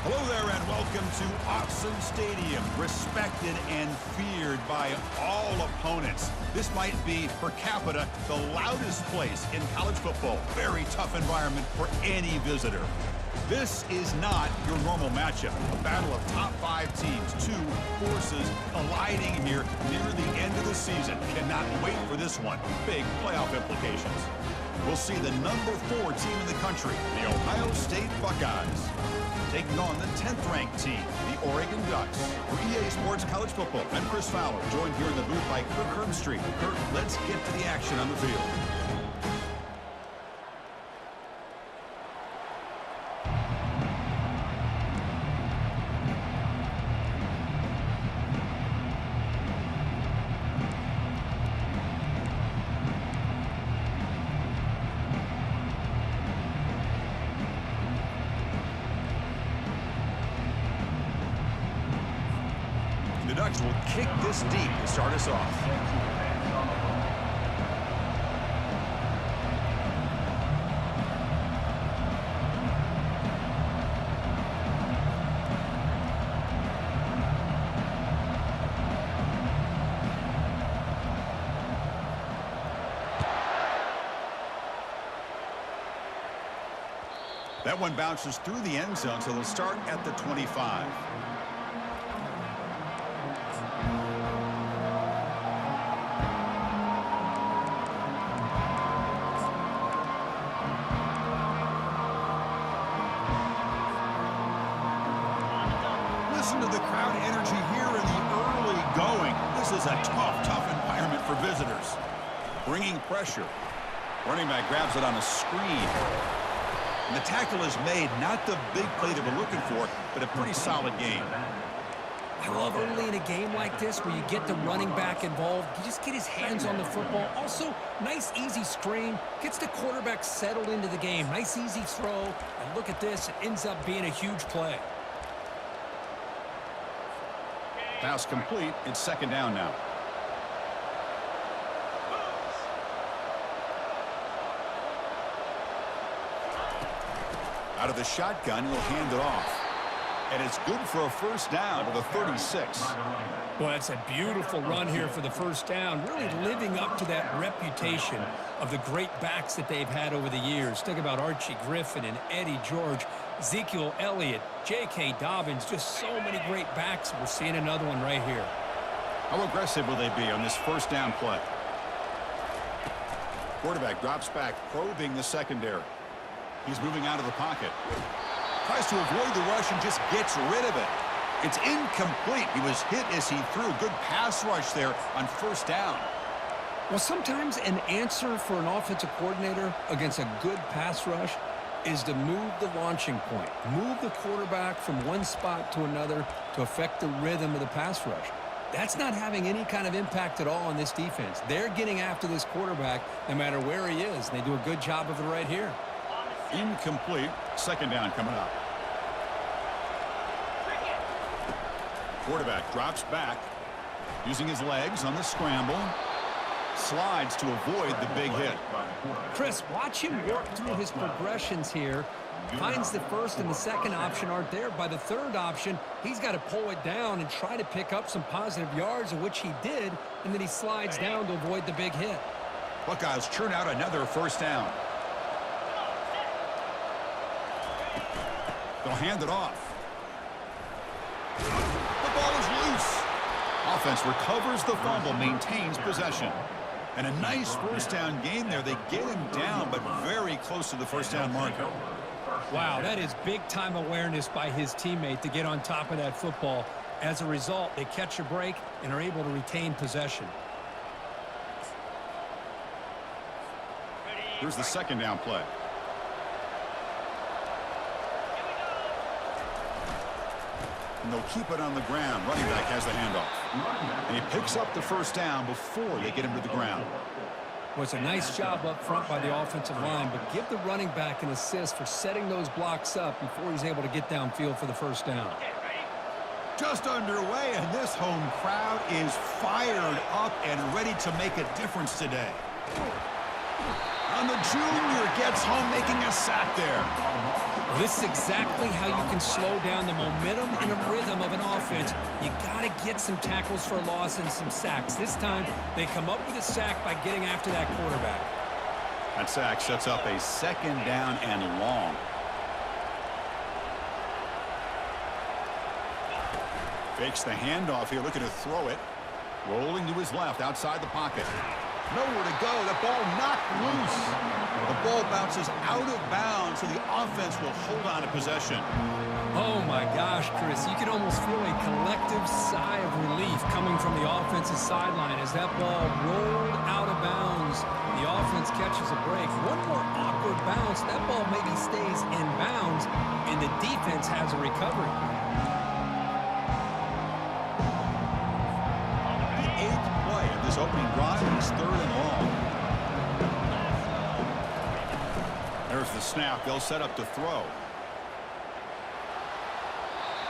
Hello there and welcome to Autzen Stadium, respected and feared by all opponents. This might be, per capita, the loudest place in college football. Very tough environment for any visitor. This is not your normal matchup. A battle of top 5 teams, 2 forces colliding here near the end of the season. Cannot wait for this one. Big playoff implications. We'll see the number 4 team in the country, the Ohio State Buckeyes, taking on the 10th-ranked team, the Oregon Ducks. For EA Sports College Football, I'm Chris Fowler, joined here in the booth by Kirk Hermstreet. Kirk, let's get to the action on the field. The Ducks will kick this deep to start us off. That one bounces through the end zone, so they'll start at the 25. Listen to the crowd energy here in the early going. This is a tough environment for visitors. Bringing pressure. Running back grabs it on a screen. And the tackle is made, not the big play that we're looking for, but a pretty solid game. I love early in a game like this where you get the running back involved. You just get his hands on the football. Also, nice, easy screen. Gets the quarterback settled into the game. Nice, easy throw. And look at this. It ends up being a huge play. Pass complete. It's second down now. Out of the shotgun, he'll hand it off. And it's good for a first down to the 36. Well, that's a beautiful run here for the first down. Really living up to that reputation of the great backs that they've had over the years. Think about Archie Griffin and Eddie George, Ezekiel Elliott, J.K. Dobbins, just so many great backs. We're seeing another one right here. How aggressive will they be on this first down play? Quarterback drops back, probing the secondary. He's moving out of the pocket. Tries to avoid the rush and just gets rid of it. It's incomplete. He was hit as he threw. Good pass rush there on first down. Well, sometimes an answer for an offensive coordinator against a good pass rush is to move the launching point. Move the quarterback from one spot to another to affect the rhythm of the pass rush. That's not having any kind of impact at all on this defense. They're getting after this quarterback no matter where he is. They do a good job of it right here. Incomplete. Second down coming up. Quarterback drops back, using his legs on the scramble. Slides to avoid the big hit. Chris, watch him work through his progressions here. Finds the first and the second option aren't there. By the third option, he's got to pull it down and try to pick up some positive yards, of which he did, and then he slides down to avoid the big hit. Buckeyes churn out another first down. They'll hand it off. The ball is loose. Offense recovers the fumble, maintains possession. And a nice first down gain there. They get him down, but very close to the first down marker. Wow, that is big-time awareness by his teammate to get on top of that football. As a result, they catch a break and are able to retain possession. Here's the second down play. And they'll keep it on the ground. Running back has the handoff. And he picks up the first down before they get him to the ground. Well, it's a nice job up front by the offensive line, but give the running back an assist for setting those blocks up before he's able to get downfield for the first down. Just underway, and this home crowd is fired up and ready to make a difference today. And the junior gets home, making a sack there. Well, this is exactly how you can slow down the momentum and the rhythm of an offense. You got to get some tackles for loss and some sacks. This time, they come up with a sack by getting after that quarterback. That sack sets up a second down and long. Fakes the handoff here, looking to throw it. Rolling to his left, outside the pocket. Nowhere to go. The ball knocked loose. The ball bounces out of bounds, so the offense will hold on to possession. Oh, my gosh, Chris. You can almost feel a collective sigh of relief coming from the offensive sideline as that ball rolled out of bounds. The offense catches a break. One more awkward bounce. That ball maybe stays in bounds, and the defense has a recovery. This opening drive is 3rd and long. There's the snap. They'll set up to throw.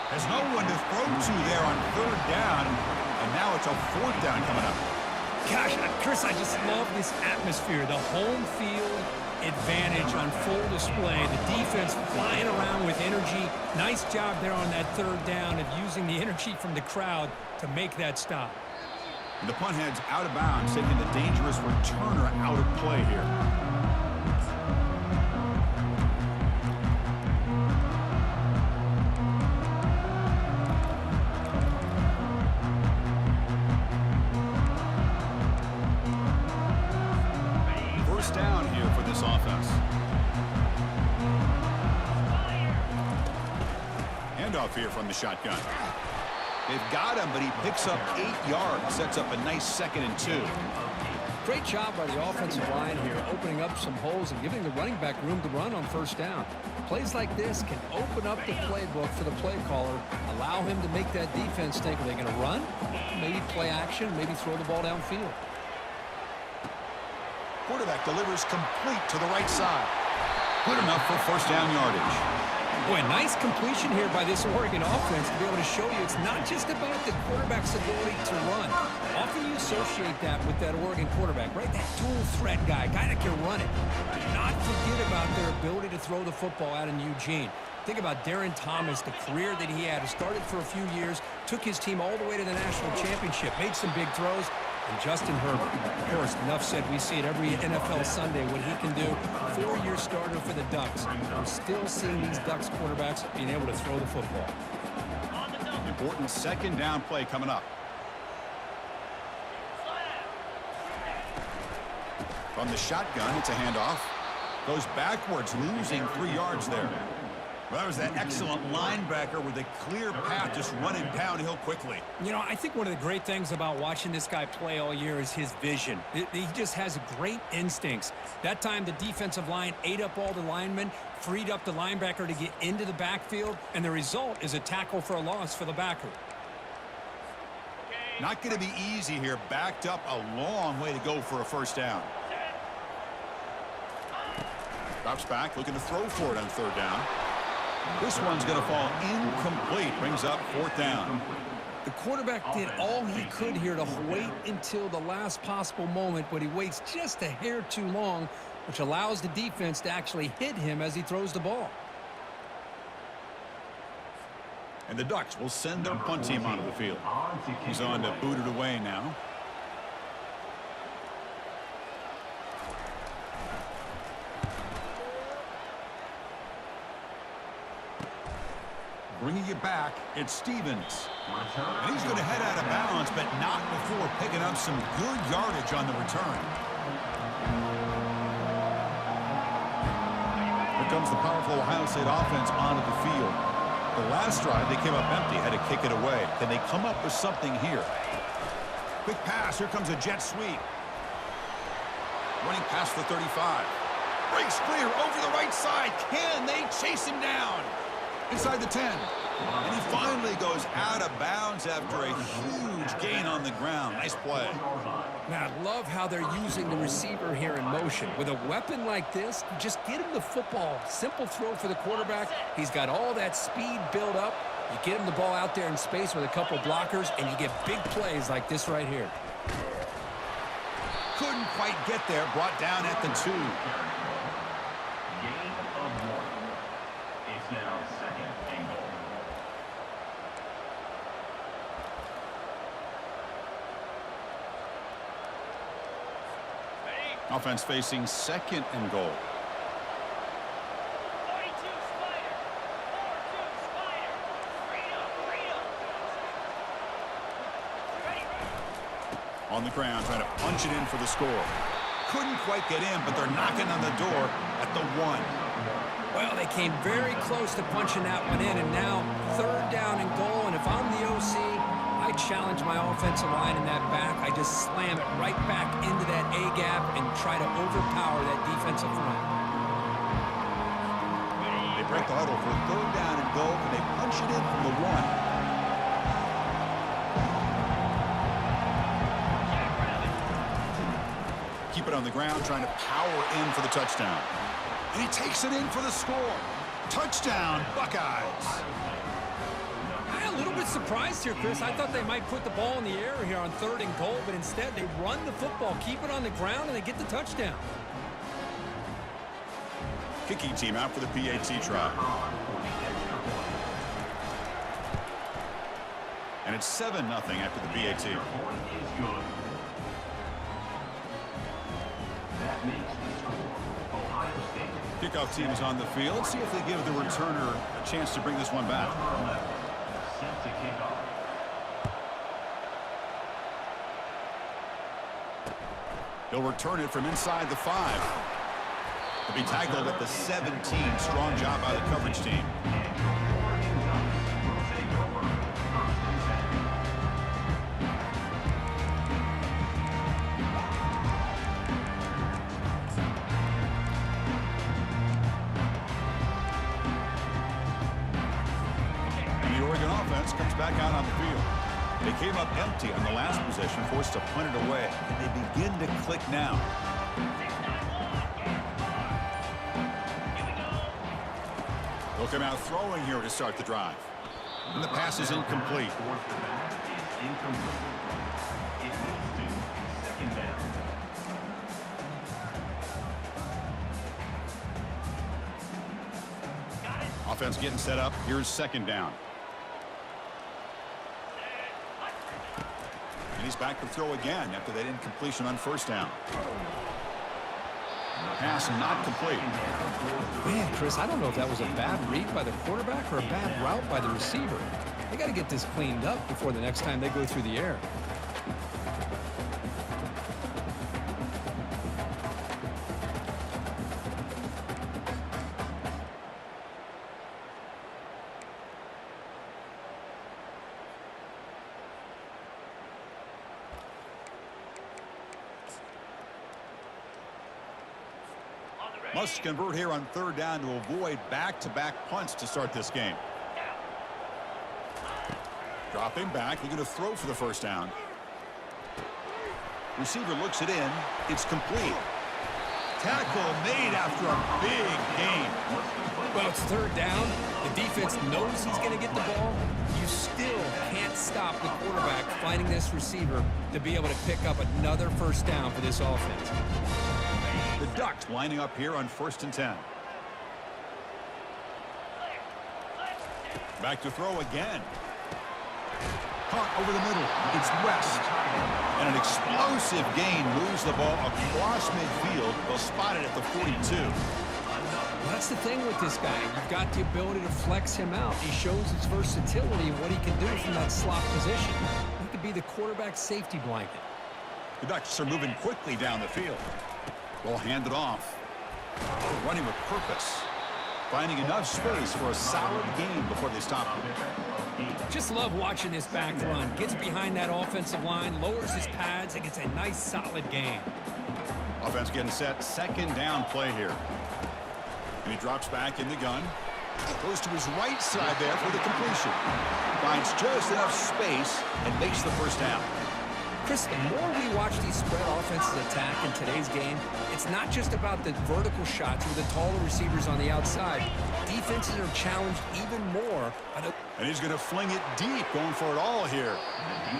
There's no one to throw to there on 3rd down, and now it's a 4th down coming up. Gosh, Chris, I just love this atmosphere. The home field advantage on full display. The defense flying around with energy. Nice job there on that 3rd down of using the energy from the crowd to make that stop. And the punt heads out of bounds, taking the dangerous returner out of play here. First down here for this offense. Handoff here from the shotgun. They've got him, but he picks up 8 yards, sets up a nice 2nd and 2. Great job by the offensive line here, opening up some holes and giving the running back room to run on 1st down. Plays like this can open up the playbook for the play caller, allow him to make that defense think, are they going to run? Maybe play action, maybe throw the ball downfield. Quarterback delivers complete to the right side. Good enough for 1st down yardage. Boy, nice completion here by this Oregon offense to be able to show you it's not just about the quarterback's ability to run. Often you associate that with that Oregon quarterback, right? That dual threat guy that can run it. Do not forget about their ability to throw the football out in Eugene. Think about Darren Thomas, the career that he had. He started for a few years, took his team all the way to the national championship, made some big throws. And Justin Herbert, of course, enough said, we see it every NFL Sunday what he can do. 4-year starter for the Ducks. We're still seeing these Ducks quarterbacks being able to throw the football. Important 2nd down play coming up. From the shotgun, it's a handoff. Goes backwards, losing 3 yards there. Well, that was that excellent linebacker with a clear path, just running downhill quickly. You know, I think one of the great things about watching this guy play all year is his vision. He just has great instincts. That time, the defensive line ate up all the linemen, freed up the linebacker to get into the backfield, and the result is a tackle for a loss for the backer. Not going to be easy here. Backed up a long way to go for a 1st down. Drops back, looking to throw for it on 3rd down. This one's going to fall incomplete. Brings up 4th down. The quarterback did all he could here to wait until the last possible moment, but he waits just a hair too long, which allows the defense to actually hit him as he throws the ball. And the Ducks will send their punt team onto the field. He's on to boot it away now. Bringing it back, it's Stevens. And he's going to head out of bounds, but not before picking up some good yardage on the return. Here comes the powerful Ohio State offense onto the field. The last drive, they came up empty, had to kick it away. Can they come up with something here? Quick pass, here comes a jet sweep. Running past the 35. Breaks clear over the right side. Can they chase him down? Inside the 10. And he finally goes out of bounds after a huge gain on the ground. Nice play. Now, I love how they're using the receiver here in motion. With a weapon like this, just get him the football. Simple throw for the quarterback. He's got all that speed built up. You get him the ball out there in space with a couple blockers, and you get big plays like this right here. Couldn't quite get there. Brought down at the 2. Gain of 1. It's now 2nd and goal. Offense facing 2nd and goal. On the ground, trying to punch it in for the score. Couldn't quite get in, but they're knocking on the door at the 1. Well, they came very close to punching that one in, and now 3rd down and goal. And if I'm the OC, I challenge my offensive line in that back. I just slam it right back into that A gap and try to overpower that defensive front. They break the huddle for 3rd down and goal, and they punch it in from the 1. Keep it on the ground, trying to power in for the touchdown. And he takes it in for the score. Touchdown, Buckeyes. I'm a little bit surprised here, Chris. I thought they might put the ball in the air here on 3rd and goal, but instead they run the football, keep it on the ground, and they get the touchdown. Kicking team out for the PAT try. And it's 7-0 after the PAT. Kickoff team is on the field. Let's see if they give the returner a chance to bring this one back. Set to kick off. He'll return it from inside the 5. He'll be tackled at the 17. Strong job by the coverage team. Comes back out on the field. They came up empty on the last possession, forced to punt it away. And they begin to click now. They'll come out throwing here to start the drive. And the pass is incomplete. It moves to 2nd down. Offense getting set up. Here's 2nd down. And he's back to throw again after that incompletion on 1st down. Pass not complete. Man, Chris, I don't know if that was a bad read by the quarterback or a bad route by the receiver. They got to get this cleaned up before the next time they go through the air. Must convert here on 3rd down to avoid back-to-back punts to start this game. Dropping back, looking to throw for the 1st down. Receiver looks it in. It's complete. Tackle made after a big gain. Well, it's 3rd down. The defense knows he's going to get the ball. You still can't stop the quarterback finding this receiver to be able to pick up another 1st down for this offense. The Ducks lining up here on 1st and 10. Back to throw again. Caught over the middle. It's West. And an explosive gain moves the ball across midfield. They'll spot it at the 42. Well, that's the thing with this guy. You've got the ability to flex him out. He shows his versatility and what he can do from that slot position. He could be the quarterback safety blanket. The Ducks are moving quickly down the field. Ball handed off. Running with purpose. Finding enough space for a solid gain before they stop him. Just love watching this back run. Gets behind that offensive line, lowers his pads, and gets a nice solid gain. Offense getting set. 2nd down play here. And he drops back in the gun. Goes to his right side there for the completion. Finds just enough space and makes the 1st down. Chris, the more we watch these spread offenses attack in today's game, it's not just about the vertical shots with the taller receivers on the outside. Defenses are challenged even more by the... And he's going to fling it deep, going for it all here.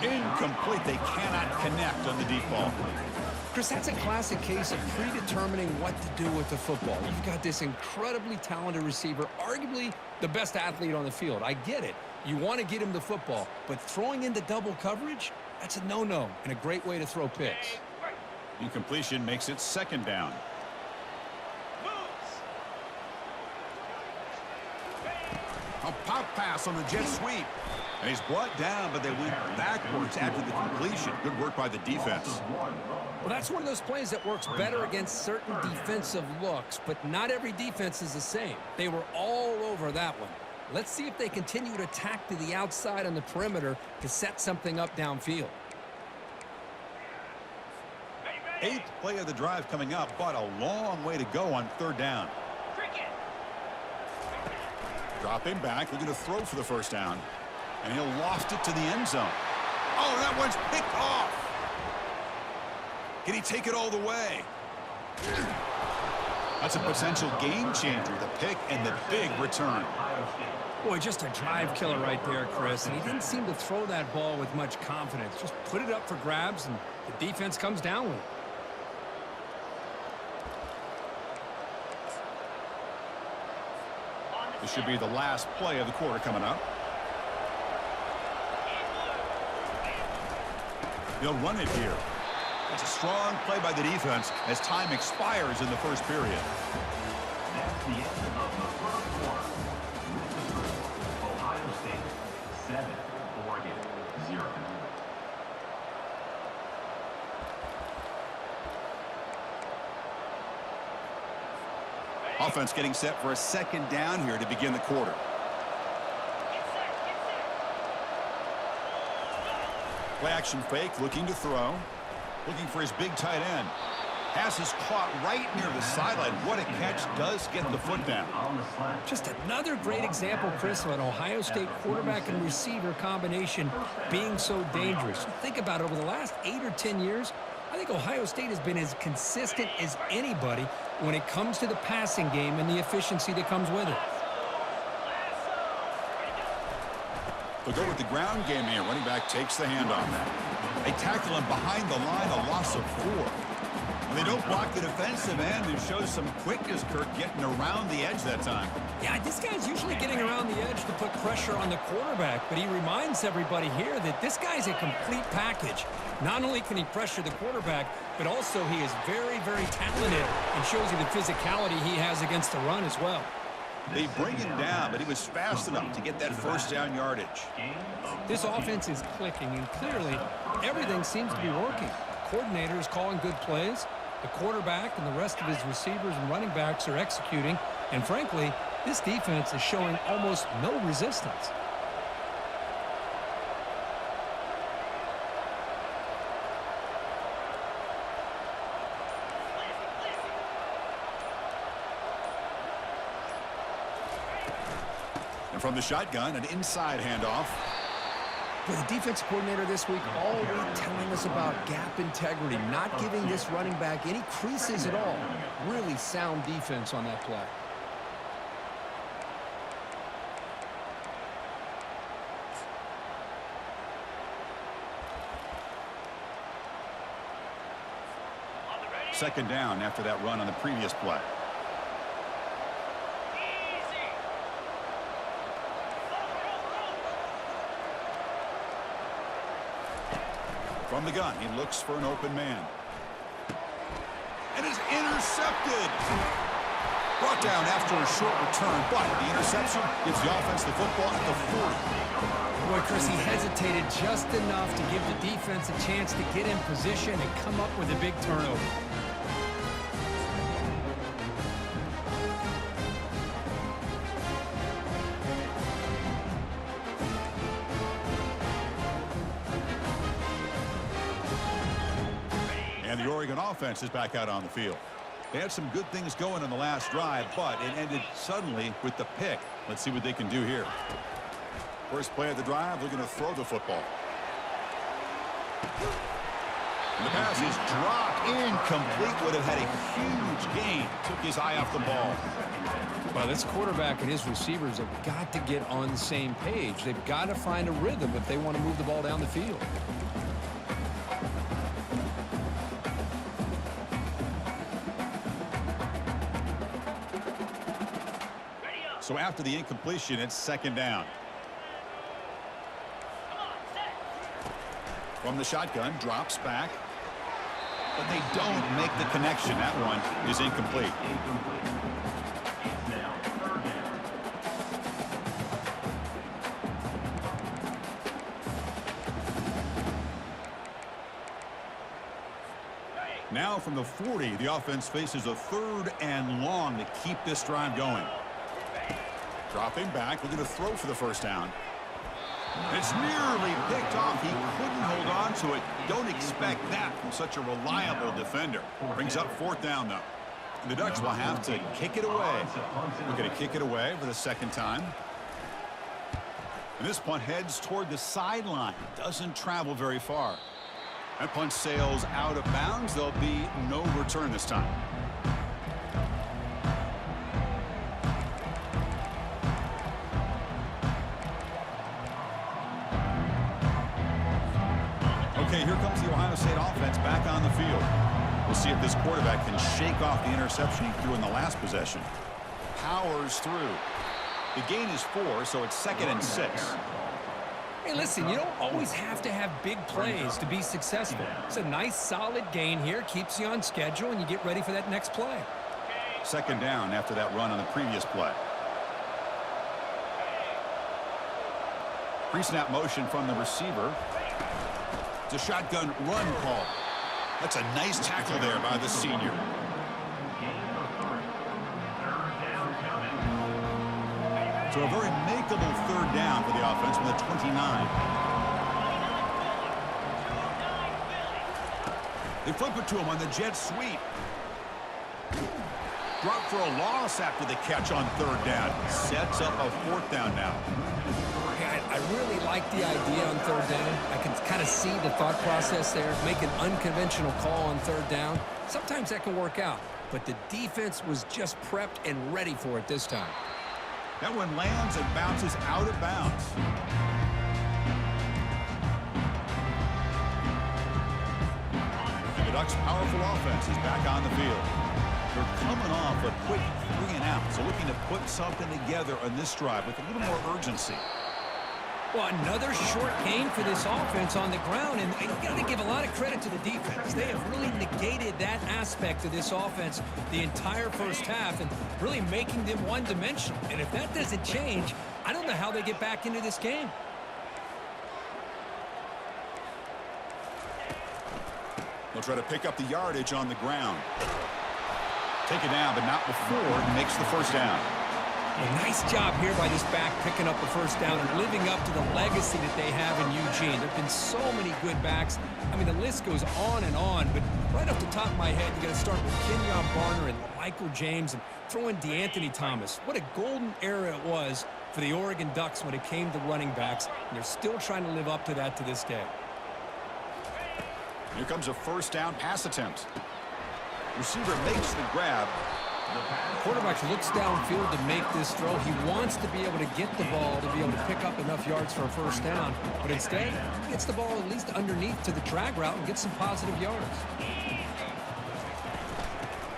Incomplete. They cannot connect on the deep ball. Chris, that's a classic case of predetermining what to do with the football. You've got this incredibly talented receiver, arguably the best athlete on the field. I get it. You want to get him the football, but throwing into double coverage, that's a no-no and a great way to throw picks. Incompletion makes it second down. A pop pass on the jet sweep. And he's brought down, but they went backwards after the completion. Good work by the defense. Well, that's one of those plays that works better against certain defensive looks, but not every defense is the same. They were all over that one. Let's see if they continue to attack to the outside on the perimeter to set something up downfield. 8th play of the drive coming up, but a long way to go on third down. Dropping back, looking to throw for the first down. And he'll loft it to the end zone. Oh, that one's picked off. Can he take it all the way? That's a potential game changer, the pick and the big return. Boy, just a drive killer right there, Chris. And he didn't seem to throw that ball with much confidence. Just put it up for grabs, and the defense comes down with it. This should be the last play of the quarter coming up. They'll run it here. It's a strong play by the defense as time expires in the first period. That's the end of the first quarter. Ohio State 7, Oregon 0. Offense getting set for a second down here to begin the quarter. Play action fake, looking to throw. Looking for his big tight end. Pass is caught right near the sideline. What a catch, does get the foot down. Just another great example, Chris, of an Ohio State quarterback and receiver combination being so dangerous. Think about it, over the last 8 or 10 years, I think Ohio State has been as consistent as anybody when it comes to the passing game and the efficiency that comes with it. They'll go with the ground game here. Running back takes the handoff. They tackle him behind the line, a loss of 4. And they don't block the defensive end and shows some quickness, Kirk, getting around the edge that time. Yeah, this guy's usually getting around the edge to put pressure on the quarterback, but he reminds everybody here that this guy's a complete package. Not only can he pressure the quarterback, but also he is very, very talented and shows you the physicality he has against the run as well. They bring him down, but he was fast enough to get that first down yardage. This offense is clicking, and clearly everything seems to be working. The coordinator is calling good plays. The quarterback and the rest of his receivers and running backs are executing. And frankly, this defense is showing almost no resistance. And from the shotgun, an inside handoff. But the defense coordinator this week all week telling us about gap integrity, not giving this running back any creases at all. Really sound defense on that play. Second down after that run on the previous play. From the gun, he looks for an open man. And is intercepted. Brought down after a short return, but the interception gives the offense the football at the 40. Boy, Chris, he hesitated just enough to give the defense a chance to get in position and come up with a big turnover. And the Oregon offense is back out on the field. They had some good things going in the last drive, but it ended suddenly with the pick. Let's see what they can do here. First play of the drive, looking to throw the football. And the pass is dropped, incomplete. Would have had a huge gain. Took his eye off the ball. Well, this quarterback and his receivers have got to get on the same page. They've got to find a rhythm if they want to move the ball down the field. So after the incompletion, it's second down. From the shotgun, drops back. But they don't make the connection. That one is incomplete. It's now third down. Now from the 40, the offense faces a third and long to keep this drive going. Dropping back, looking to throw for the first down. It's nearly picked off. He couldn't hold on to it. Don't expect that from such a reliable defender. Brings up fourth down, though. And the Ducks will have to kick it away. We're going to kick it away for the second time. And this punt heads toward the sideline. Doesn't travel very far. That punt sails out of bounds. There'll be no return this time. Okay, here comes the Ohio State offense back on the field. We'll see if this quarterback can shake off the interception he threw in the last possession. Powers through. The gain is 4, so it's 2nd and 6. Hey, listen, you don't always have to have big plays to be successful. It's a nice, solid gain here. Keeps you on schedule, and you get ready for that next play. Second down after that run on the previous play. Pre-snap motion from the receiver. It's a shotgun run call. That's a nice tackle there by the senior. So a very makeable third down for the offense from the 29. They flip it to him on the jet sweep. Drop for a loss after the catch on third down. Sets up a fourth down now. I really like the idea on third down. I can kind of see the thought process there. Make an unconventional call on third down. Sometimes that can work out, but the defense was just prepped and ready for it this time. That one lands and bounces out of bounds. And the Ducks' powerful offense is back on the field. They're coming off a quick 3-and-out, so looking to put something together on this drive with a little more urgency. Well, another short gain for this offense on the ground, and you got to give a lot of credit to the defense. They have really negated that aspect of this offense the entire first half and really making them one-dimensional. And if that doesn't change, I don't know how they get back into this game. They'll try to pick up the yardage on the ground. Take it down, but not before he makes the first down. A nice job here by this back picking up the first down and living up to the legacy that they have in Eugene. There have been so many good backs. I mean, the list goes on and on, but right off the top of my head, you got to start with Kenyon Barner and Michael James and throw in DeAnthony Thomas. What a golden era it was for the Oregon Ducks when it came to running backs, and they're still trying to live up to that to this day. Here comes a first down pass attempt. Receiver makes the grab. Quarterback looks downfield to make this throw. He wants to be able to get the ball to be able to pick up enough yards for a first down, but instead he gets the ball at least underneath to the drag route and gets some positive yards.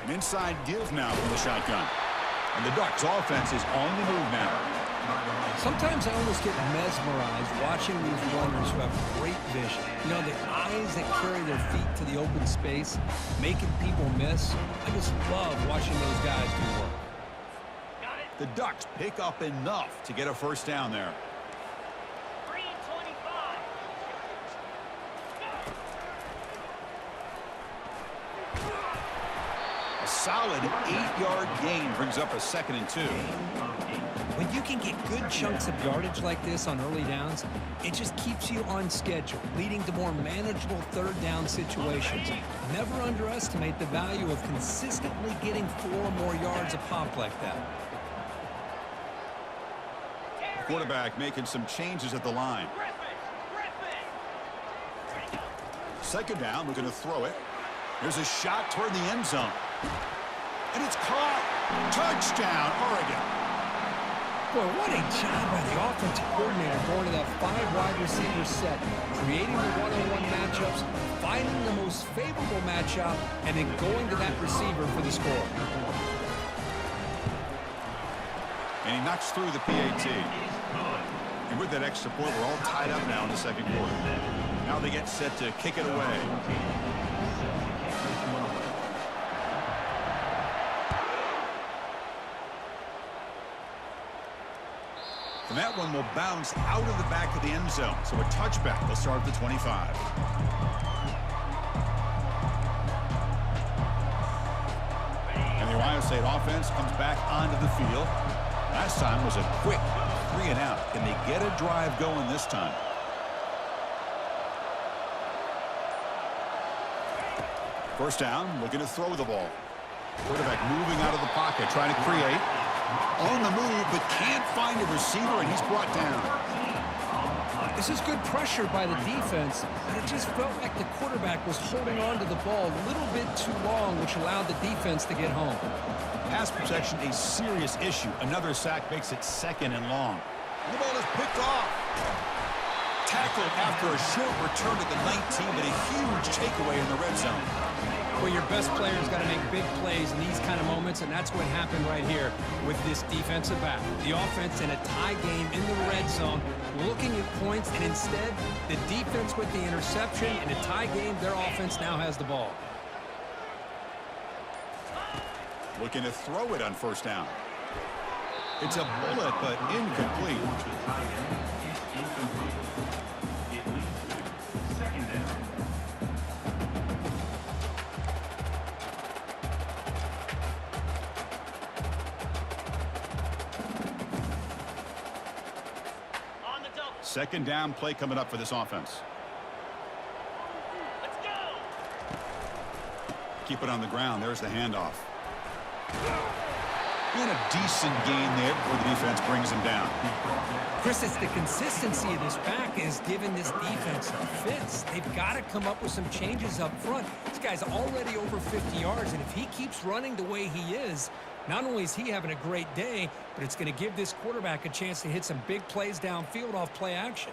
An inside give now from the shotgun. And the Ducks offense is on the move now. Sometimes I almost get mesmerized watching these runners who have great vision. You know, the eyes that carry their feet to the open space, making people miss. I just love watching those guys do work. The Ducks pick up enough to get a first down there. A solid 8-yard gain brings up a 2nd and 2. When you can get good chunks of yardage like this on early downs, it just keeps you on schedule, leading to more manageable third down situations. Never underestimate the value of consistently getting 4 more yards a pop like that. Quarterback making some changes at the line. Second down, looking to throw it. There's a shot toward the end zone. And it's caught. Touchdown, Oregon. Boy, what a job by the offensive coordinator going to that 5-wide receiver set, creating the one-on-one matchups, finding the most favorable matchup, and then going to that receiver for the score. And he knocks through the PAT. And with that extra point, we're all tied up now in the second quarter. Now they get set to kick it away. And that one will bounce out of the back of the end zone. So a touchback. They'll start at the 25. And the Ohio State offense comes back onto the field. Last time was a quick 3-and-out. Can they get a drive going this time? First down, looking to throw the ball. Quarterback moving out of the pocket, trying to create. On the move, but can't find a receiver, and he's brought down. This is good pressure by the defense, but it just felt like the quarterback was holding on to the ball a little bit too long, which allowed the defense to get home. Pass protection, a serious issue. Another sack makes it 2nd and long. The ball is picked off. Tackled after a short return to the 19, but a huge takeaway in the red zone. Well, your best player's got to make big plays in these kind of moments, and that's what happened right here with this defensive back. The offense in a tie game in the red zone, looking at points, and instead, the defense with the interception. In a tie game, their offense now has the ball. Looking to throw it on first down. It's a bullet, but incomplete. Second down play coming up for this offense. Let's go. Keep it on the ground. There's the handoff. And a decent gain there before the defense brings him down. Chris, it's the consistency of this back is giving this defense fits. They've got to come up with some changes up front. This guy's already over 50 yards, and if he keeps running the way he is, not only is he having a great day, but it's going to give this quarterback a chance to hit some big plays downfield off play action.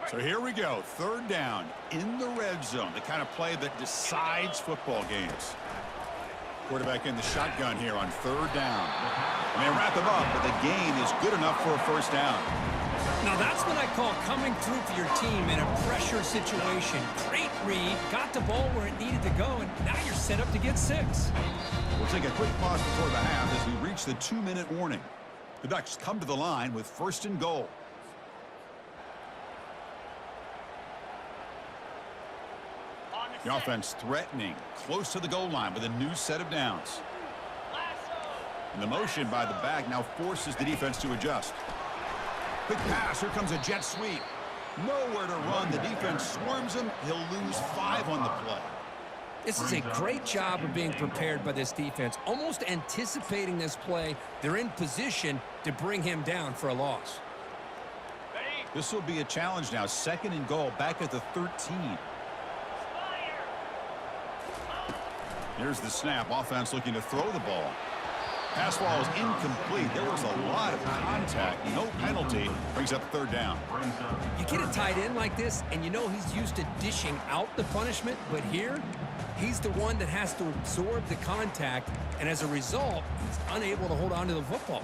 So here we go. Third down in the red zone. The kind of play that decides football games. Quarterback in the shotgun here on third down. And they wrap him up, but the gain is good enough for a first down. Now that's what I call coming through for your team in a pressure situation. Great read, got the ball where it needed to go, and now you're set up to get 6. We'll take a quick pause before the half as we reach the 2-minute warning. The Ducks come to the line with 1st and goal. The offense threatening, close to the goal line with a new set of downs. And the motion by the back now forces the defense to adjust. Quick pass, here comes a jet sweep. Nowhere to run, the defense swarms him, he'll lose 5 on the play. This is a great job of being prepared by this defense, almost anticipating this play. They're in position to bring him down for a loss. This will be a challenge now, 2nd and goal, back at the 13. Here's the snap. Offense looking to throw the ball. Pass ball is incomplete. There was a lot of contact. No penalty. Brings up 3rd down. You get a tight end like this, and you know he's used to dishing out the punishment, but here, he's the one that has to absorb the contact, and as a result, he's unable to hold on to the football.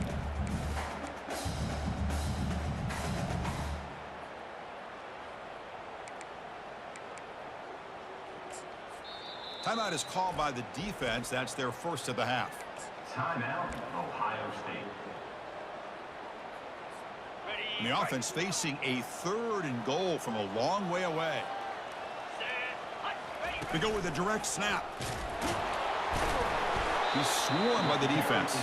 Timeout is called by the defense. That's their first of the half. Timeout, Ohio State. And the offense facing a 3rd and goal from a long way away. They go with a direct snap. He's swarmed by the defense.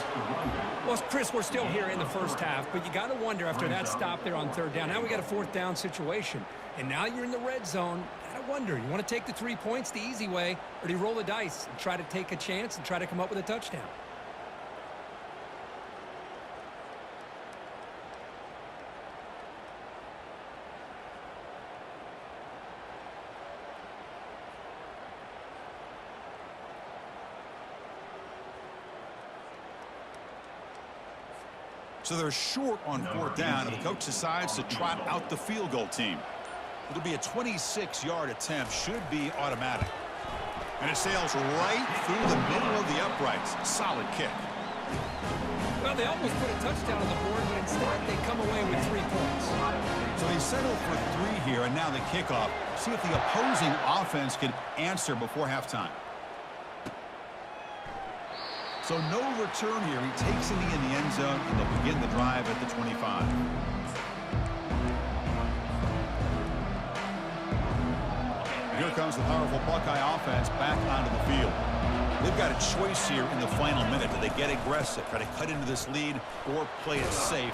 Well, Chris, we're still here in the first half, but you got to wonder after that stop there on 3rd down. Now we got a 4th down situation, and now you're in the red zone. Got to wonder, you want to take the 3 points the easy way, or do you roll the dice and try to take a chance and try to come up with a touchdown? So they're short on 4th down, and the coach decides to trot out the field goal team. It'll be a 26-yard attempt, should be automatic. And it sails right through the middle of the uprights. Solid kick. Well, Well, they almost put a touchdown on the board, but instead they come away with 3 points. So they settle for 3 here, and now the kickoff. See if the opposing offense can answer before halftime. So no return here. He takes it in the end zone, and they'll begin the drive at the 25. Here comes the powerful Buckeye offense back onto the field. They've got a choice here in the final minute. Do they get aggressive, try to cut into this lead, or play it safe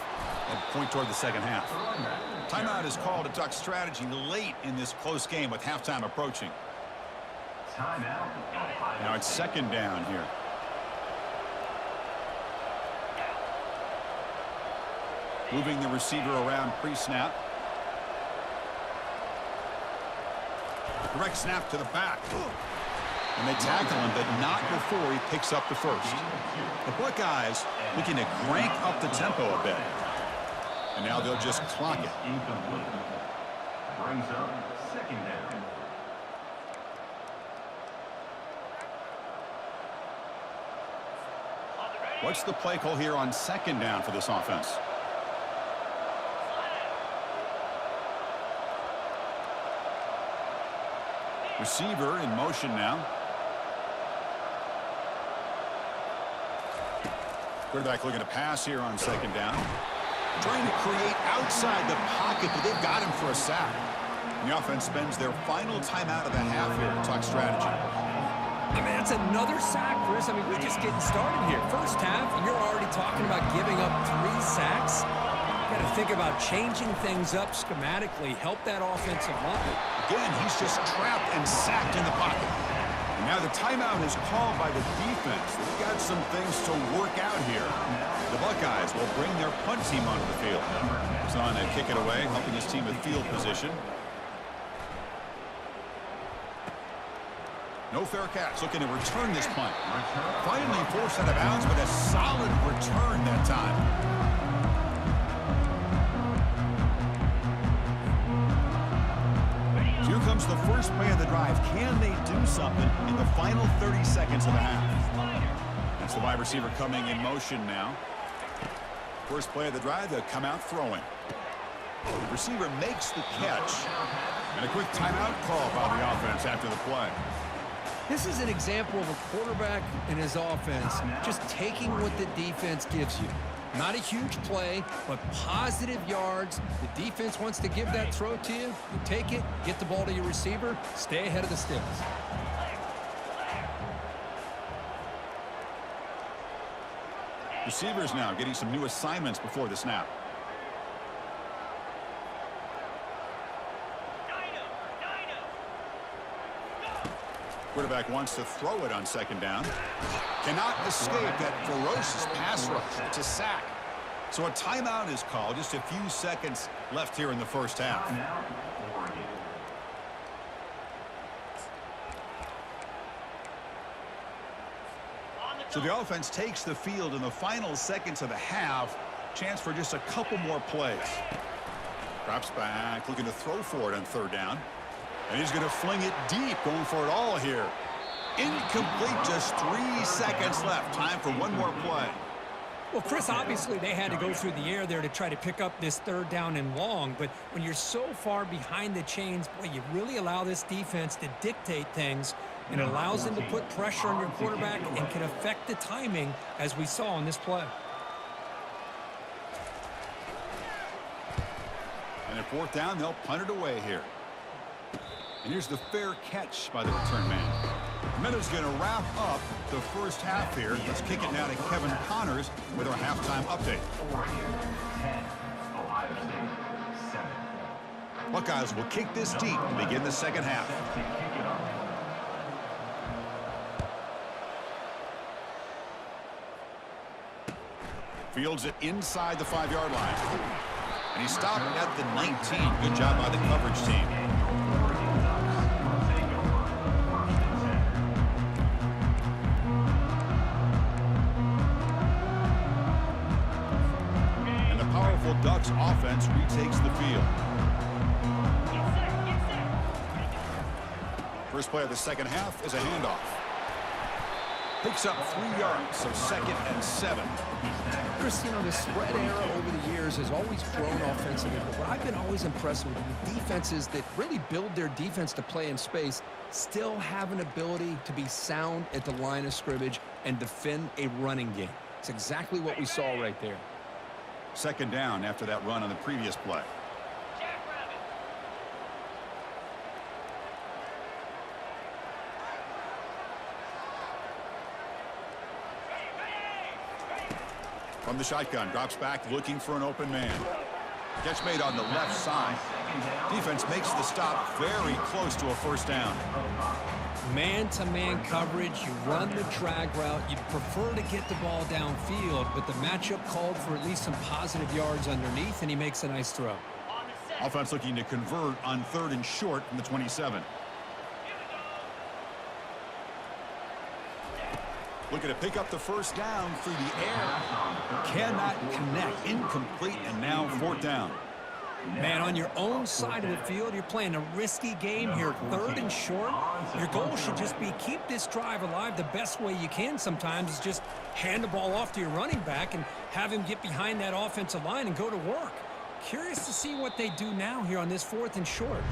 and point toward the second half? Timeout is called a duck strategy late in this close game with halftime approaching. Now it's second down here. Moving the receiver around pre-snap. Direct snap to the back. And they tackle him, but not before he picks up the first. The Buckeyes looking to crank up the tempo a bit. And now they'll just clock it. Incomplete. Brings up second down. What's the play call here on second down for this offense? Receiver in motion now. Quarterback looking to pass here on second down. Trying to create outside the pocket, but they've got him for a sack. And the offense spends their final timeout of the half here to talk strategy. I mean, that's another sack, Chris. I mean, we're just getting started here. First half, and you're already talking about giving up 3 sacks. Got to think about changing things up schematically, help that offensive line. Again, he's just trapped and sacked in the pocket. And now the timeout is called by the defense. They've got some things to work out here. The Buckeyes will bring their punt team onto the field. He's on to kick it away, helping his team with field position. No fair catch, looking to return this punt. Finally forced out of bounds, but a solid return that time. Here comes the first play of the drive. Can they do something in the final 30 seconds of the half? That's the wide receiver coming in motion now. First play of the drive, they'll come out throwing. The receiver makes the catch. And a quick timeout call by the offense after the play. This is an example of a quarterback and his offense just taking what the defense gives you. Not a huge play, but positive yards. The defense wants to give that throw to you. You take it, get the ball to your receiver, stay ahead of the sticks. Receivers now getting some new assignments before the snap. Quarterback wants to throw it on second down. Cannot escape that ferocious pass rush. It's a sack. So a timeout is called. Just a few seconds left here in the first half. So the offense takes the field in the final seconds of the half. Chance for just a couple more plays. Drops back, looking to throw for it on third down. And he's going to fling it deep, going for it all here. Incomplete, just 3 seconds left. Time for one more play. Well, Chris, obviously they had to go through the air there to try to pick up this third down and long, but when you're so far behind the chains, boy, you really allow this defense to dictate things, and it allows them to put pressure on your quarterback and can affect the timing, as we saw on this play. And at fourth down, they'll punt it away here. And here's the fair catch by the return man. Meadows going to wrap up the first half here. Let's kick it now to Kevin Connors with our halftime update. 10, Ohio State 7. Buckeyes will kick this deep to begin the second half. To kick it off. Fields it inside the 5-yard line. And he stopped at the 19. Good job by the coverage team. Ducks offense retakes the field. First play of the second half is a handoff. Picks up 3 yards, so 2nd and 7. Chris, you know, the spread era over the years has always grown offensively, but what I've been always impressed with defenses that really build their defense to play in space still have an ability to be sound at the line of scrimmage and defend a running game. It's exactly what we saw right there. 2nd down after that run on the previous play. From the shotgun, drops back looking for an open man. Catch made on the left side. Defense makes the stop very close to a 1st down. Man-to-man coverage, you run the drag route. You prefer to get the ball downfield, but the matchup called for at least some positive yards underneath, and he makes a nice throw. Offense looking to convert on 3rd and short from the 27. Looking to pick up the 1st down through the air. Cannot connect. Incomplete, and now 4th down. Man, on your own side of the field, you're playing a risky game here. 3rd and short. Your goal should just be keep this drive alive the best way you can sometimes is just hand the ball off to your running back and have him get behind that offensive line and go to work. Curious to see what they do now here on this 4th and short.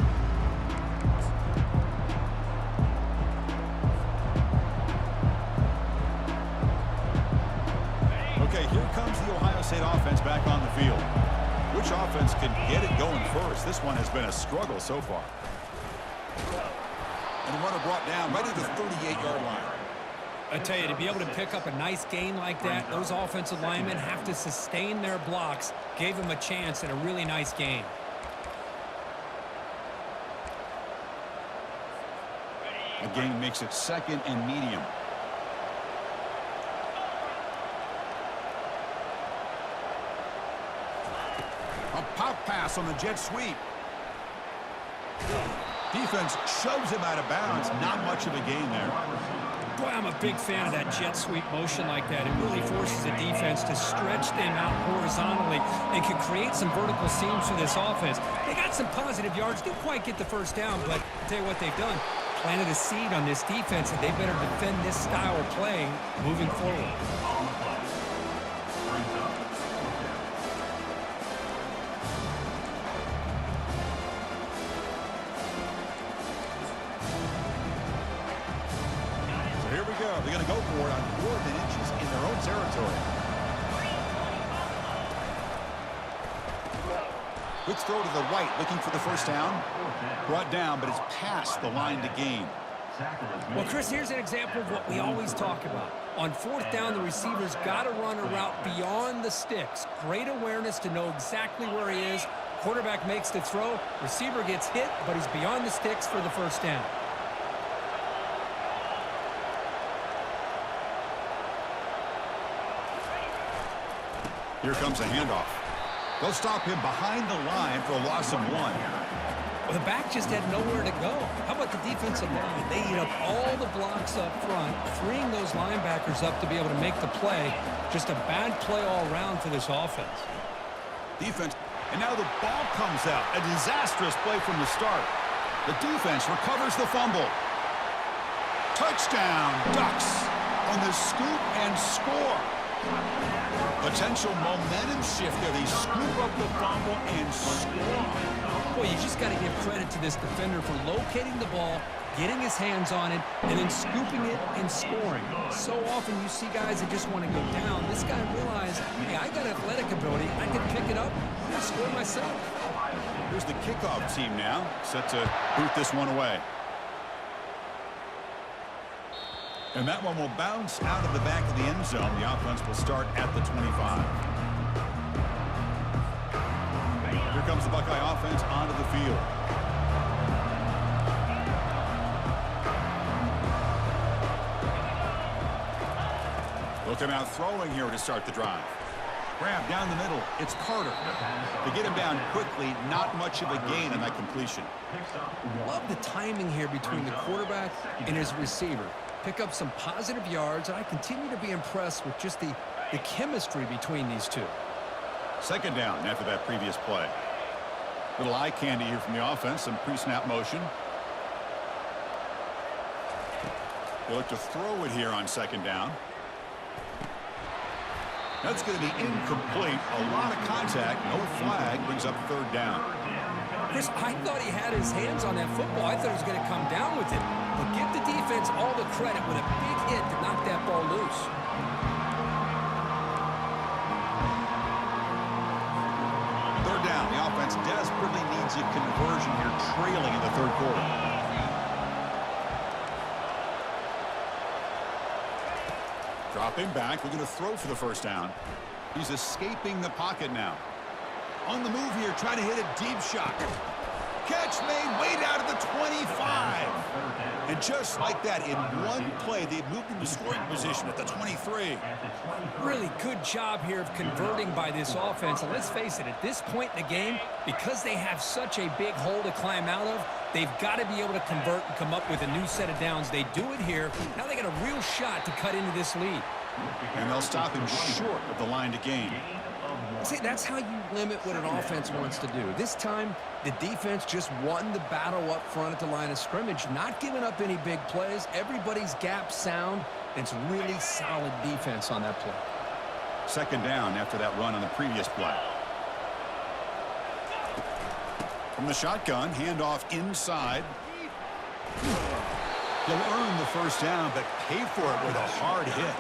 Okay, here comes the Ohio State offense back on the field. Which offense can get it going first? This one has been a struggle so far. And the runner brought down right at the 38-yard line. I tell you, to be able to pick up a nice gain like that, those offensive linemen have to sustain their blocks. Gave them a chance at a really nice gain. The gain makes it 2nd and medium. A pop pass on the jet sweep. Defense shoves him out of bounds. Not much of a gain there. Boy, I'm a big fan of that jet sweep motion like that. It really forces the defense to stretch them out horizontally and can create some vertical seams for this offense. They got some positive yards. Didn't quite get the 1st down, but I'll tell you what they've done. Planted a seed on this defense, and they better defend this style of play moving forward. They're going to go for it on 4th and inches in their own territory. Quick throw to the right, looking for the 1st down. Brought down, but it's past the line to gain. Well, Chris, here's an example of what we always talk about. On 4th down, the receiver's got to run a route beyond the sticks. Great awareness to know exactly where he is. Quarterback makes the throw. Receiver gets hit, but he's beyond the sticks for the 1st down. Here comes a handoff. They'll stop him behind the line for a loss of 1. Well, the back just had nowhere to go. How about the defensive line? They eat up all the blocks up front, freeing those linebackers up to be able to make the play. Just a bad play all around for this offense. Defense, and now the ball comes out. A disastrous play from the start. The defense recovers the fumble. Touchdown, Ducks on the scoop and score. Potential momentum shift there. They scoop up the fumble and score. Boy, you just got to give credit to this defender for locating the ball, getting his hands on it, and then scooping it and scoring. So often you see guys that just want to go down. This guy realized, hey, I got athletic ability. I can pick it up and score myself. Here's the kickoff team now, set to boot this one away. And that one will bounce out of the back of the end zone. The offense will start at the 25. Here comes the Buckeye offense onto the field. They'll come out throwing here to start the drive. Grab down the middle. It's Carter. To get him down quickly, not much of a gain on that completion. Love the timing here between the quarterback and his receiver. Pick up some positive yards, and I continue to be impressed with just the chemistry between these two. 2nd down after that previous play. Little eye candy here from the offense, some pre-snap motion. They look to throw it here on second down. That's going to be incomplete. A lot of contact. No flag. Brings up third down. Chris, I thought he had his hands on that football. I thought he was going to come down with it. But give the defense all the credit with a big hit to knock that ball loose. Third down. The offense desperately needs a conversion here, trailing in the third quarter. Dropping back, looking to throw for the first down. He's escaping the pocket now. On the move here, trying to hit a deep shot. Catch made way down to the 25. And just like that, in one play, they've moved into scoring position at the 23. Really good job here of converting by this offense. And let's face it, at this point in the game, because they have such a big hole to climb out of, they've got to be able to convert and come up with a new set of downs. They do it here. Now they got a real shot to cut into this lead. And they'll stop him short of the line to gain. See, that's how you limit what an offense wants to do. This time, the defense just won the battle up front at the line of scrimmage, not giving up any big plays. Everybody's gap sound. It's really solid defense on that play. Second down after that run on the previous play. From the shotgun, handoff inside. He'll earn the first down, but pay for it with a hard hit.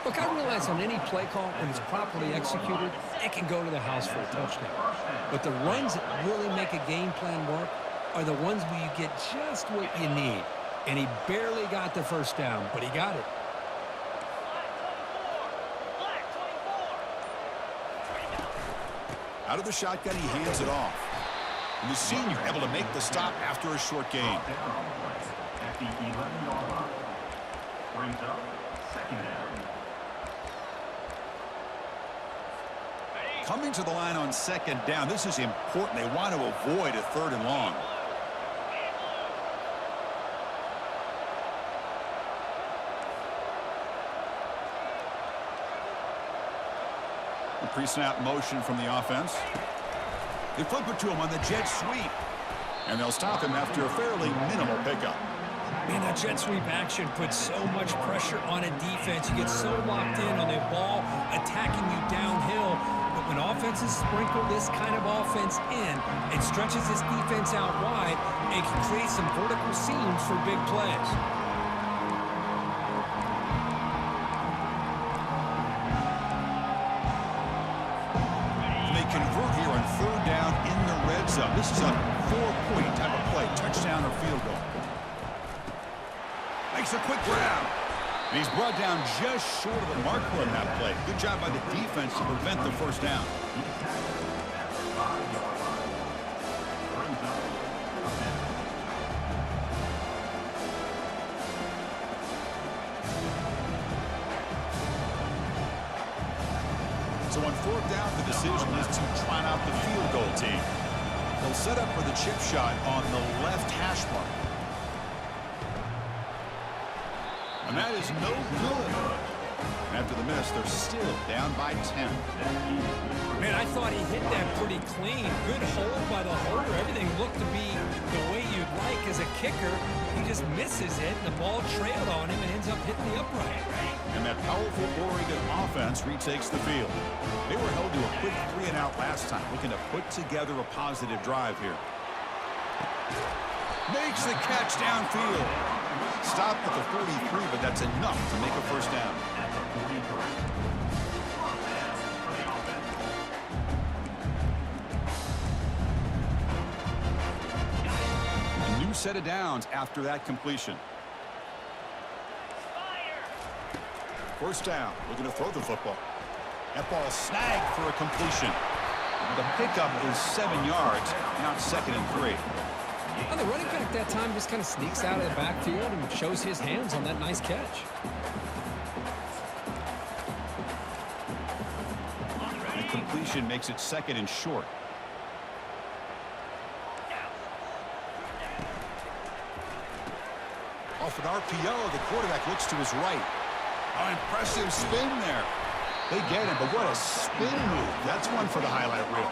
Look, I realize on any play call, when it's properly executed, it can go to the house for a touchdown. But the runs that really make a game plan work are the ones where you get just what you need. And he barely got the first down, but he got it. Out of the shotgun, he hands it off. And the senior able to make the stop after a short gain. At the 11-yard line. Brings up second down. Coming to the line on second down. This is important. They want to avoid a third and long. A pre-snap motion from the offense. They flip it to him on the jet sweep. And they'll stop him after a fairly minimal pickup. Man, that jet sweep action puts so much pressure on a defense. You get so locked in on the ball attacking you downhill. But when offenses sprinkle this kind of offense in, it stretches this defense out wide and can create some vertical seams for big plays. And they convert here on third down in the red zone. This is a 4-point type of play, touchdown or field goal. Makes a quick grab. And he's brought down just short of the marker on that play. Good job by the defense to prevent the first down. So on fourth down, the decision is to try out the field goal team. They'll set up for the chip shot on the left hash mark. And that is no good. After the miss, they're still down by 10. Man, I thought he hit that pretty clean. Good hold by the holder. Everything looked to be the way you'd like as a kicker. He just misses it, and the ball trailed on him and ends up hitting the upright. And that powerful Oregon offense retakes the field. They were held to a quick 3-and-out last time, looking to put together a positive drive here. Makes the catch downfield. Stopped at the 43, but that's enough to make a first down. A new set of downs after that completion. First down, looking to throw the football. That ball snagged for a completion. The pickup is 7 yards, now it's 2nd and 3. Well, the running back that time just kind of sneaks out of the backfield and shows his hands on that nice catch. The completion makes it 2nd and short. Off an RPO, the quarterback looks to his right. Oh, impressive spin there. They get him, but what a spin move. That's one for the highlight reel.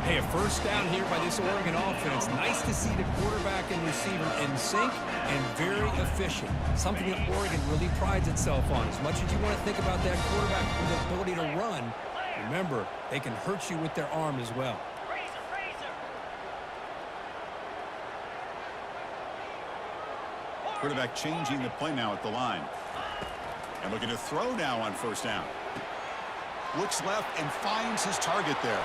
Hey, a first down here by this Oregon offense. Nice to see the quarterback and receiver in sync and very efficient. Something that Oregon really prides itself on. As much as you want to think about that quarterback with the ability to run, remember, they can hurt you with their arm as well. Quarterback changing the play now at the line. And looking to throw now on first down. Looks left and finds his target there.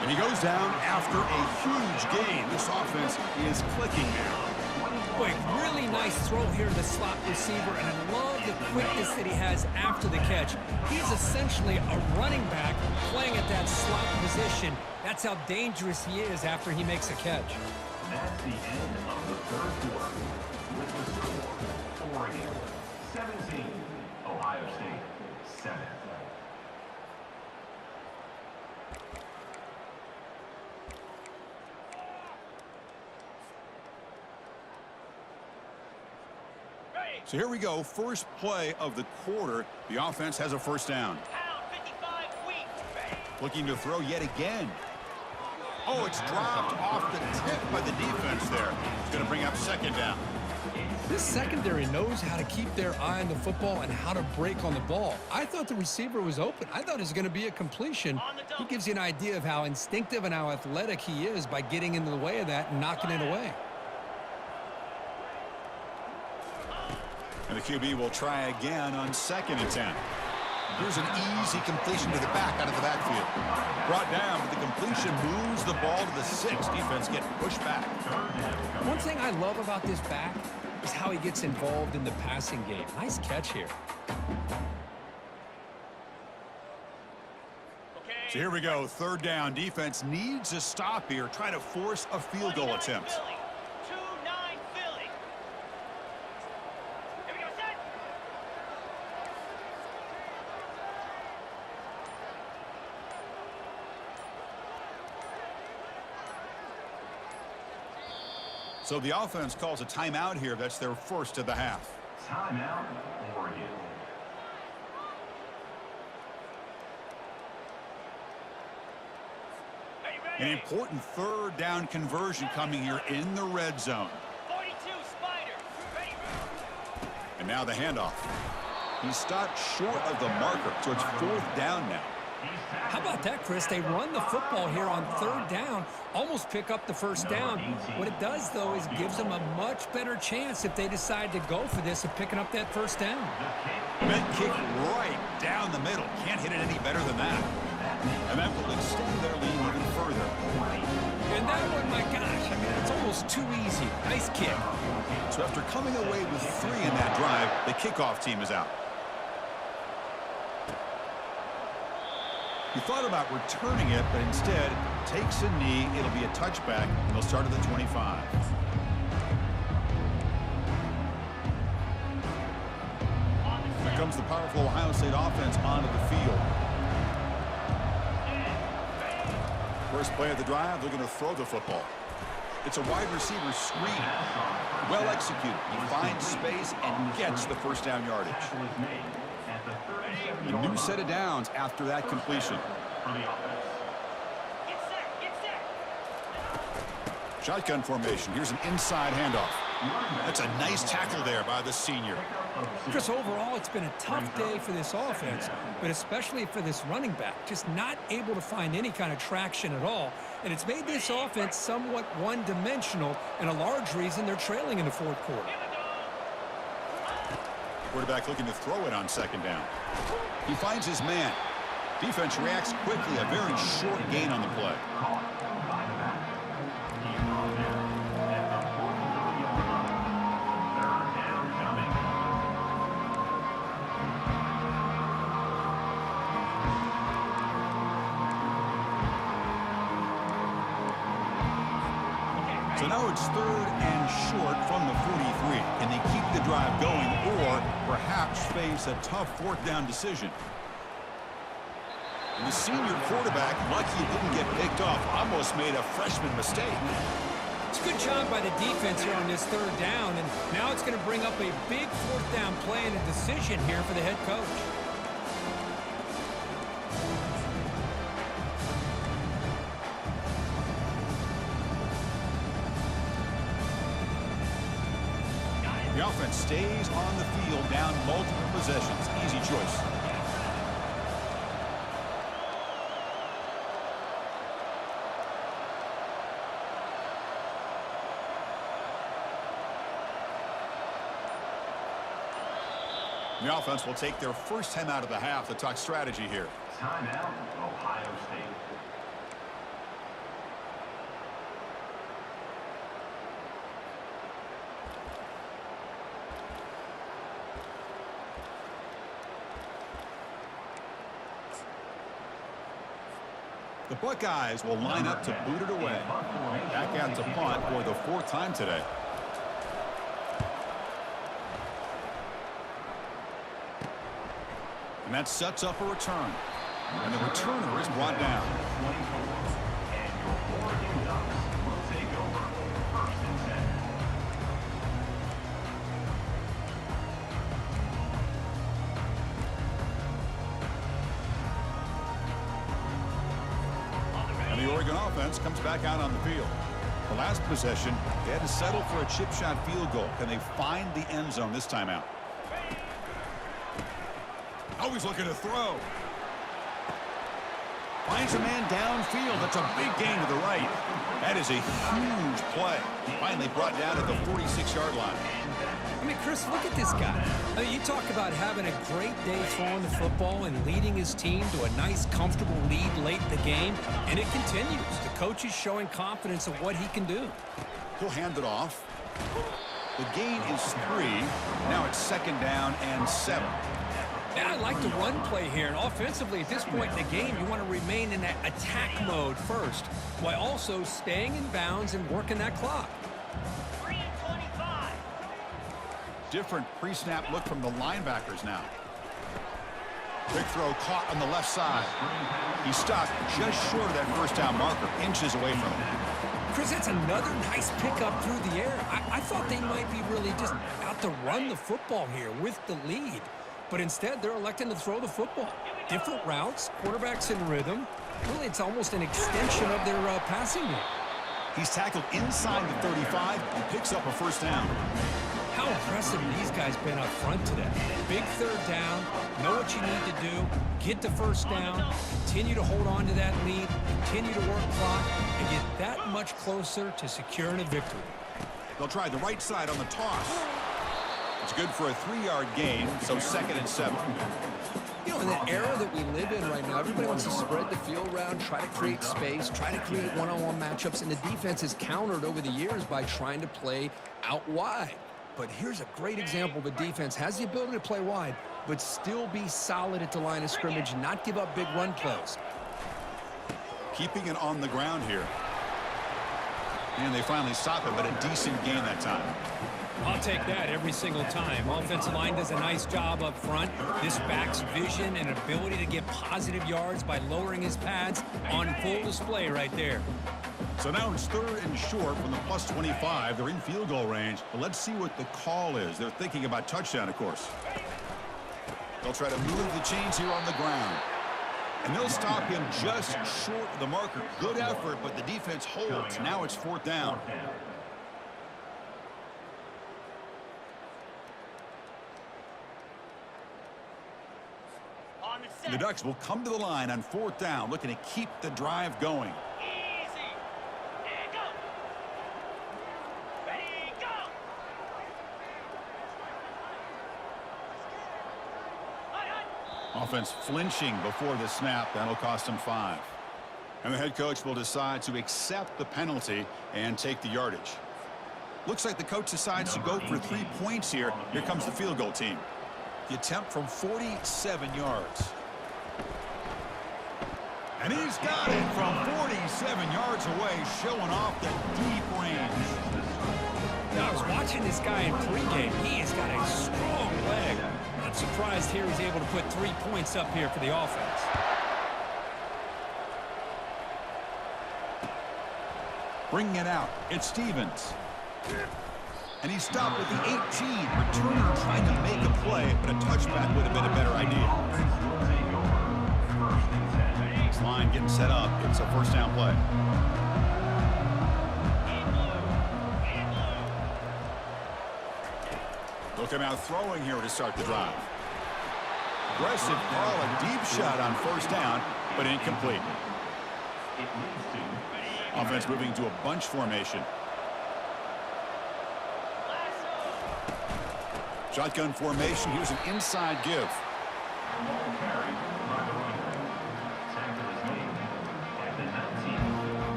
And he goes down after a huge gain. This offense is clicking now. Boy, really nice throw here to the slot receiver, and I love the quickness that he has after the catch. He's essentially a running back playing at that slot position. That's how dangerous he is after he makes a catch. That's the end of the third quarter. With the score, Oregon 17, Ohio State 7. So here we go, first play of the quarter. The offense has a first down. Looking to throw yet again. Oh, it's dropped off the tip by the defense there. It's going to bring up second down. This secondary knows how to keep their eye on the football and how to break on the ball. I thought the receiver was open. I thought it was going to be a completion. He gives you an idea of how instinctive and how athletic he is by getting into the way of that and knocking it away. And the QB will try again on second and 10. Here's an easy completion to the back out of the backfield. Brought down, but the completion moves the ball to the 6. Defense getting pushed back. One thing I love about this back is how he gets involved in the passing game. Nice catch here. So here we go, third down. Defense needs a stop here. Try to force a field goal attempt. So the offense calls a timeout here. That's their first of the half. Timeout, Oregon. An important third down conversion coming here in the red zone. 42 Spider. Ready. And now the handoff. He stopped short of the marker, so it's fourth down now. How about that, Chris? They run the football here on third down, almost pick up the first down. What it does, though, is gives them a much better chance if they decide to go for this of picking up that first down. Med kick right down the middle. Can't hit it any better than that. And that will extend their lead even further. And that one, my gosh, I mean, it's almost too easy. Nice kick. So after coming away with 3 in that drive, the kickoff team is out. He thought about returning it, but instead takes a knee. It'll be a touchback, and they'll start at the 25. Here comes the powerful Ohio State offense onto the field. First play of the drive, looking to throw the football. It's a wide receiver screen. Well executed. He finds space and gets the first down yardage. A new set of downs after that completion. Shotgun formation. Here's an inside handoff. That's a nice tackle there by the senior. Chris, overall, it's been a tough day for this offense, but especially for this running back. Just not able to find any kind of traction at all. And it's made this offense somewhat one-dimensional, and a large reason they're trailing in the fourth quarter. Quarterback looking to throw it on second down. He finds his man. Defense reacts quickly. A very short gain on the play. So now it's third and short from the 43. Can they keep the drive going or perhaps face a tough fourth down decision? And the senior quarterback, lucky he didn't get picked off, almost made a freshman mistake. It's a good job by the defense here on this third down, and now it's going to bring up a big fourth down play and a decision here for the head coach. The offense stays on the field down multiple possessions. Easy choice. The offense will take their first time out of the half to talk strategy here. Timeout, Ohio State. The Buckeyes will line up to boot it away. Back out to punt for the fourth time today. And that sets up a return. And the returner is brought down. And your Oregon Ducks will take over 1st and 10. And the Oregon offense comes back out on the field. The last possession, they had to settle for a chip shot field goal. Can they find the end zone this time out? Always looking to throw. Finds a man downfield. That's a big gain to the right. That is a huge play. Finally brought down at the 46-yard line. I mean, Chris, look at this guy. I mean, you talk about having a great day throwing the football and leading his team to a nice, comfortable lead late in the game, and it continues. The coach is showing confidence of what he can do. He'll hand it off. The gain is 3. Now it's 2nd down and 7. Yeah, I like the run play here, and offensively at this point in the game, you want to remain in that attack mode first, while also staying in bounds and working that clock. 3:25. Different pre-snap look from the linebackers now. Big throw caught on the left side. He stopped just short of that first down marker, inches away from it. Chris, that's another nice pickup through the air. I thought they might be really just out to run the football here with the lead. But instead, they're electing to throw the football. Different routes, quarterbacks in rhythm. Really, it's almost an extension of their passing game. He's tackled inside the 35 and picks up a first down. How impressive have these guys been up front today? Big 3rd down, know what you need to do, get the first down, continue to hold on to that lead, continue to work clock, and get that much closer to securing a victory. They'll try the right side on the toss. It's good for a 3-yard gain, so 2nd and 7. You know, in the era that we live in right now, everybody wants to spread the field around, try to create space, try to create one-on-one matchups, and the defense has countered over the years by trying to play out wide. But here's a great example. The defense has the ability to play wide, but still be solid at the line of scrimmage, not give up big run plays. Keeping it on the ground here. And they finally stop it, but a decent gain that time. I'll take that every single time. Offensive line does a nice job up front. This back's vision and ability to get positive yards by lowering his pads on full display right there. So now it's 3rd and short from the +25. They're in field goal range. But let's see what the call is. They're thinking about touchdown, of course. They'll try to move the chains here on the ground. And they'll stop him just short of the marker. Good effort, but the defense holds. Now it's 4th down. On the set. The Ducks will come to the line on 4th down, looking to keep the drive going. Easy. And go. Ready, go. Offense flinching before the snap. That'll cost him 5. And the head coach will decide to accept the penalty and take the yardage. Looks like the coach decides to go for 3 points here. Here comes the field goal team. The attempt from 47 yards. And he's got it from 47 yards away, showing off the deep range. Now, I was watching this guy in pregame. He has got a strong leg. Not surprised here he's able to put 3 points up here for the offense. Bringing it out, it's Stevens. And he stopped with the 18. Returner trying to make a play, but a touchback would have been a better idea. This line getting set up. It's a first down play. They'll come out throwing here to start the drive. Aggressive call, a deep shot on first down, but incomplete. Offense moving to a bunch formation. Shotgun formation. Here's an inside give.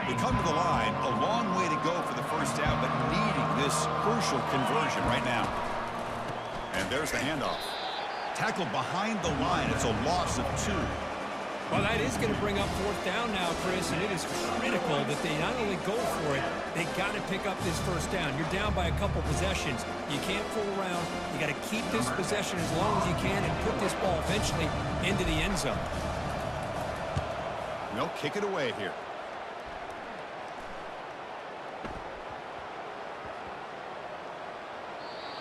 They come to the line, a long way to go for the first down, but needing this crucial conversion right now. And there's the handoff. Tackled behind the line. It's a loss of 2. Well, that is going to bring up fourth down now, Chris, and it is critical that they not only go for it, they got to pick up this first down. You're down by a couple possessions. You can't fool around. You got to keep this possession as long as you can and put this ball eventually into the end zone. They'll kick it away here.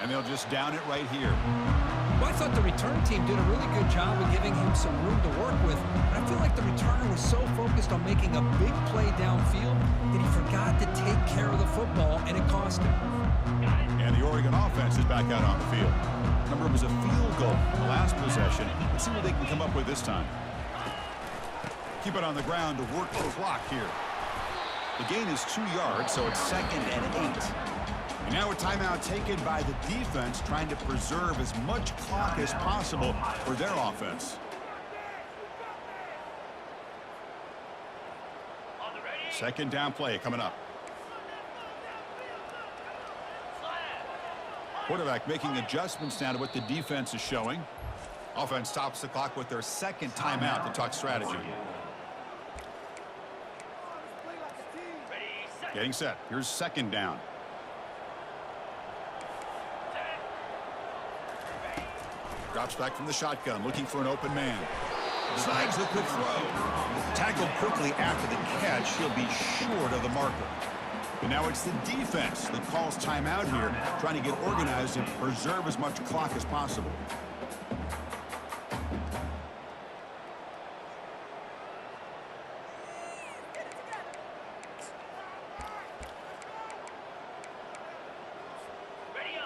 And they'll just down it right here. Well, I thought the return team did a really good job of giving him some room to work with. But I feel like the returner was so focused on making a big play downfield that he forgot to take care of the football, and it cost him. And the Oregon offense is back out on the field. Remember, it was a field goal in the last possession. Let's see what they can come up with this time. Keep it on the ground to work the clock here. The gain is 2 yards, so it's 2nd and 8. And now a timeout taken by the defense, trying to preserve as much clock as possible for their offense. Second down play coming up. Quarterback making adjustments now to what the defense is showing. Offense stops the clock with their second timeout to talk strategy. Getting set. Here's second down. Drops back from the shotgun, looking for an open man. Snags the quick throw. Tackled quickly after the catch. He'll be short of the marker. And now it's the defense that calls timeout here, trying to get organized and preserve as much clock as possible.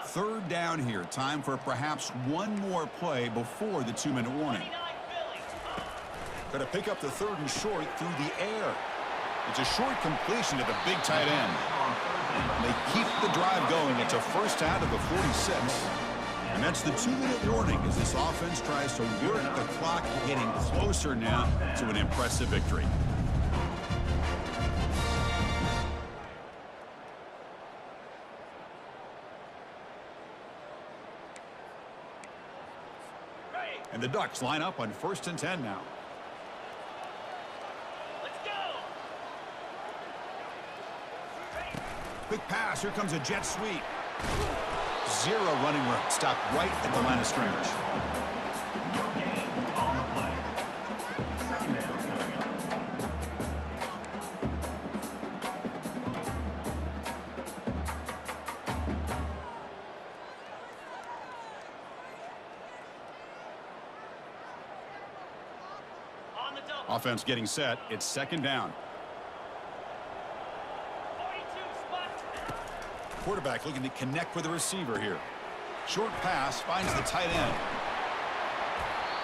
Third down here. Time for perhaps one more play before the 2-minute warning. Got to pick up the 3rd and short through the air. It's a short completion to the big tight end. And they keep the drive going. It's a first down to the 46. And that's the 2-minute warning as this offense tries to work the clock, getting closer now to an impressive victory. And the Ducks line up on 1st and 10 now. Let's go. Quick pass. Here comes a jet sweep. 0 running room. Stopped right at the line of scrimmage. Offense getting set. It's second down. 42 spot. Quarterback looking to connect with the receiver here. Short pass finds the tight end.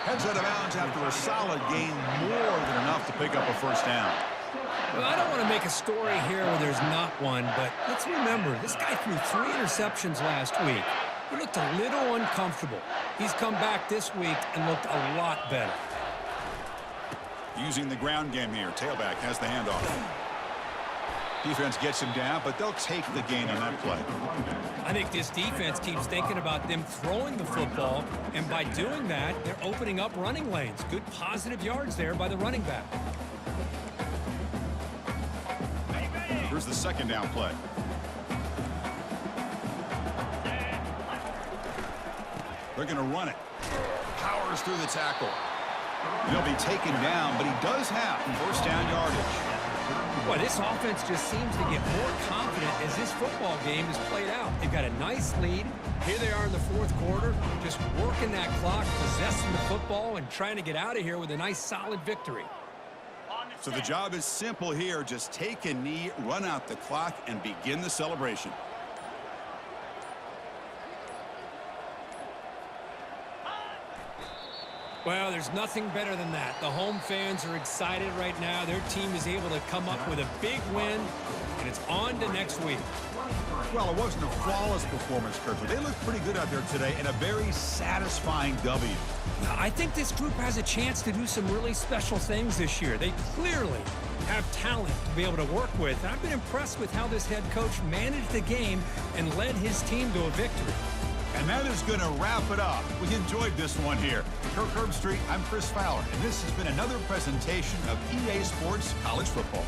Heads out of bounds after a solid gain, more than enough to pick up a first down. Well, I don't want to make a story here where there's not one, but let's remember, this guy threw 3 interceptions last week. He looked a little uncomfortable. He's come back this week and looked a lot better. Using the ground game here. Tailback has the handoff. Defense gets him down, but they'll take the gain on that play. I think this defense keeps thinking about them throwing the football, and by doing that, they're opening up running lanes. Good positive yards there by the running back. Here's the second down play. They're going to run it. Powers through the tackle. He'll be taken down, but he does have first down yardage. Boy, this offense just seems to get more confident as this football game is played out. They've got a nice lead. Here they are in the 4th quarter, just working that clock, possessing the football, and trying to get out of here with a nice, solid victory. On the So the job is simple here. Just take a knee, run out the clock, and begin the celebration. Well, there's nothing better than that. The home fans are excited right now. Their team is able to come up with a big win, and it's on to next week. Well, it wasn't a flawless performance, Kurt, but they looked pretty good out there today, and a very satisfying W. Now, I think this group has a chance to do some really special things this year. They clearly have talent to be able to work with. And I've been impressed with how this head coach managed the game and led his team to a victory. And that is going to wrap it up. We enjoyed this one here. Kirk Herbstreit, I'm Chris Fowler, and this has been another presentation of EA Sports College Football.